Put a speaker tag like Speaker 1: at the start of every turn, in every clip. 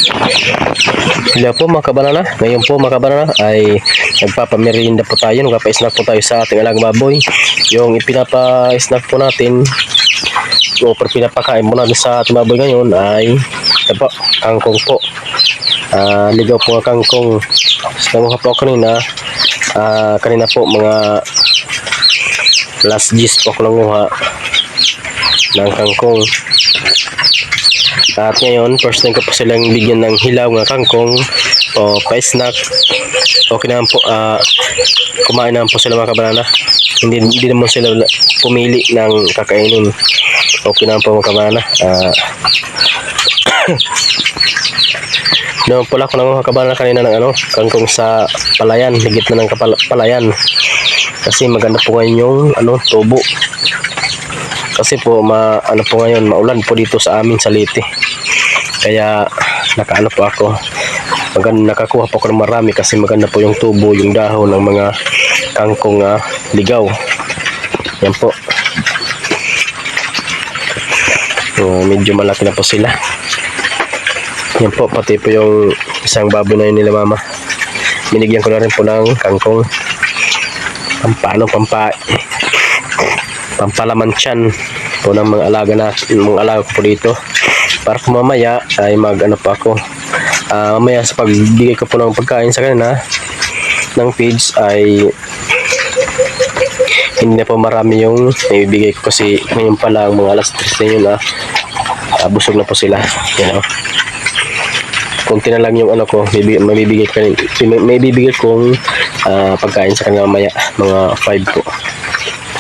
Speaker 1: Hello po mga kabanana. Ngayon po mga kabanana ay nagpapamerienda po tayo. Nagpapa-snack po tayo sa ating alagang baboy. Yung ipinapa-snack po natin o pinapakain mo natin sa ating baboy ngayon ay po, kangkong po. Ligaw po ang kangkong. Nanguha po ako kanina. Kanina po mga last gis po ako nanguha ng kangkong. At ngayon, first time ko po silang bigyan ng hilaw ng kangkong o pa-snack. Okay naman po, kumain naman po sila mga kabanana. Hindi naman sila pumili ng kakainin. Okay naman po mga kabanana. Noon pala ako ng mga kabanana kanina ng kangkong sa palayan, higit na ng palayan. Kasi maganda po ngayon yung tubo. Kasi po po ngayon, maulan po dito sa amin sa Leyte. Kaya nakaano po ako. Nakakuha po ako ng marami kasi maganda po yung tubo, yung dahon ng mga kangkong ligaw. Yan po. Medyo malaki na po sila. Yan po, pati po yung isang baboy na yun nila mama. Binigyan ko na rin po ng kangkong. Pampalaman tiyan po ng mga alaga ko po dito. Para po mamaya ay pa ako. Mamaya sa pagbigay ko po ng pagkain sa kanila ng feeds ay hindi na po marami yung ibibigay ko kasi ngayon pa lang mga alas 3 na yun busog na po sila. Kunti na lang yung may bibigay kong pagkain sa kanila mamaya mga 5 po.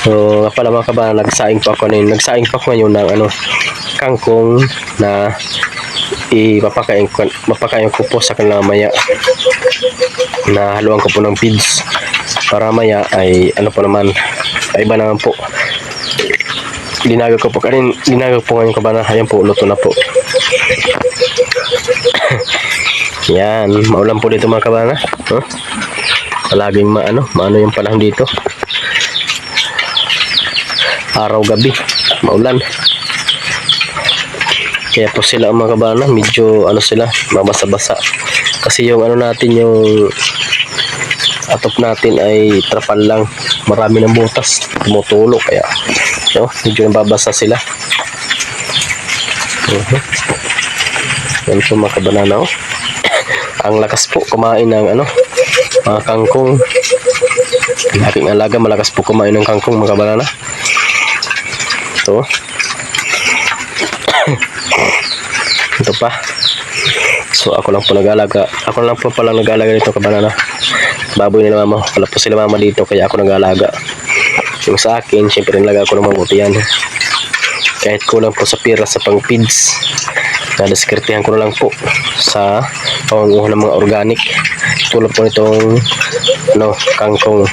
Speaker 1: So pala mga kabanana, nagsaing pa ako ngayon ng kangkong na mapakain ko po sa kanila maya, na haluan ko po ng feeds para maya ay po naman ay iba naman po. Linagaw po ngayon kabanana. Ayan po, luto na po. Yan, maulan po dito mga kabanana. Palaging maano yung panahon dito. Araw gabi maulan, kaya po sila mga kabanana medyo sila mabasa-basa kasi yung natin, yung atop natin ay trapal lang, marami ng butas tumutulo, kaya medyo nababasa sila. Yan po mga kabanana. Ang lakas po kumain ng mga kangkong. Ang aking alaga malakas po kumain ng kangkong mga kabanana. Ito pa. So ako lang po nag-alaga. Ako lang po pala nag-alaga nito kabanana. Baboy nila mama. Wala po sila mama dito kaya ako nag-alaga. Yung sa akin, syempre nalaga ko ng mabuti yan. Kahit kulang po sa pira sa pang-feeds, nadiskertehan ko na lang po sa pangunguha ng mga organic. Tulad po nitong kangkong.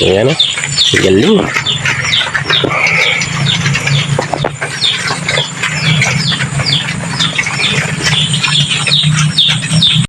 Speaker 1: Ayan galing.